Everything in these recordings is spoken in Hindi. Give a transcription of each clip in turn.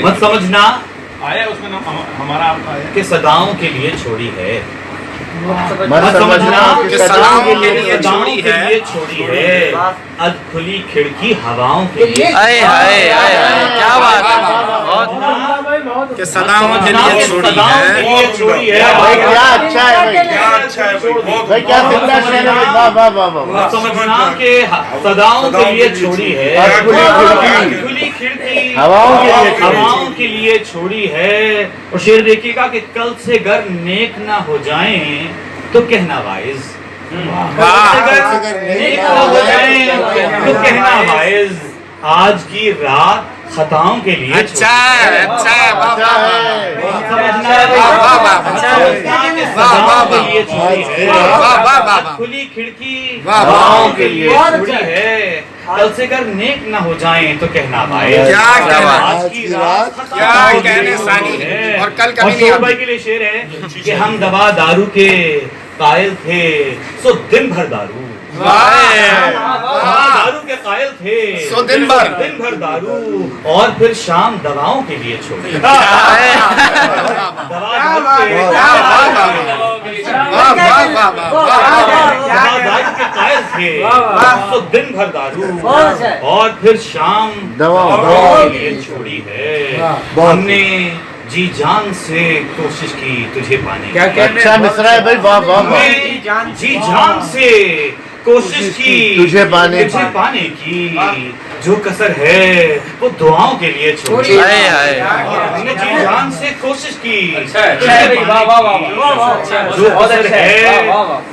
मत समझना आया उसमें ना हमारा आपका आया कि सदाओं के लिए छोड़ी है। मत समझना कि सदाओं के लिए सदाओं के लिए छोड़ी है। अध खुली खिड़की हवाओं के लिए। हाय हाय हाय हाय, क्या बात है। बहुत कि सदाओं के लिए छोड़ी सदाओं के लिए छोड़ी है। भाई क्या अच्छा है भाई, क्या अच्छा है भाई, भाई क्या जिंदा शेर है भाई, वाह वाह वाह वाह। मत समझना कि सदाओं के लिए छोड़ी है। अध खुली खिड़की अध खुली खिड़की हवाओं के लिए छोड़ी। हवाओं के लिए छोड़ी है। और शेर देखिएगा कि कल से गर नेक ना हो जाएं तो कहना वाइज। कल से गर नेक ना हो जाएं तो कहना वाइज। आज की रात खताओं के लिए अच्छा है, अच्छा है, वाह अच्छा वाह है। समझना है वाह, वाह, वाह, अच्छा है। वाह, वाह, के लिए छोड़ी है। वाह, वाह, वाह, वाह। खुली खिड़की वाह, वाह। हवाओं के लिए बहुत छोड़ी है। कल से अगर नेक न हो जाएं तो कहना भाई क्या कहना। आज की रात क्या कहने सानी है। और कल कभी नहीं भाई के लिए शेर है कि हम दवा दारू के कायल थे सो दिन भर दारू। दारू के कायल थे सो दिन भर दारू और फिर शाम दवाओं के लिए छोड़ी। दवा दारू के कायल थे तो दिन भर दारू और फिर शाम दवाओं के लिए छोड़ी है। हमने जी जान से कोशिश की तुझे पाने की। अच्छा मिसरा है भाई, वाह वाह वाह। हमने जी जान से कोशिश की तुझे पाने की। जो कसर है वो दुआओं के लिए छोड़ी। हाय हाय। हमने जी जान से कोशिश की अच्छा है। जो कसर है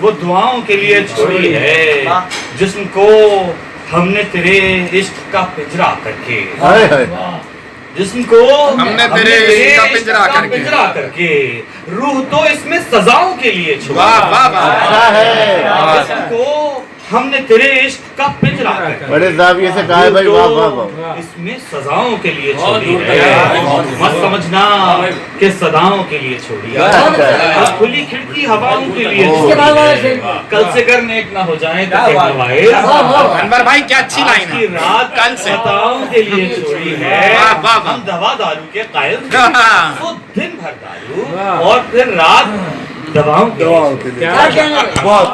वो दुआओं के लिए छोड़ी है। जिस्म को हमने तेरे इश्क का पिंजरा करके हाय हाय। जिस्म को हमने तेरे इश्क का पिंजरा करके रूह तो इसमें सजाओं के लिए छोड़ी। वाह वाह वाह। अच्छा है, जिस्म को हमने तेरे इश्क का पिंजरा करके बड़े जाविये से कहा है भाई, वाह वाह वाह। इसमें सजाओं के लिए छोड़ी है। मत समझना कि सदाओं के लिए छोड़ी है। अच्छा है। और खुली खिड़की हवाओं के लिए छोड़ी है। कल से अगर नेक ना हो जाए तो अनवर भाई क्या अच्छी लाइन की है। रात कल से सदाओं के लिए छोड़ी है। वाह, वाह, वाह। हम दवा दारू के कायल थे तो दिन भर दारू और फिर रात दवाओं के लिए। क्या बहुत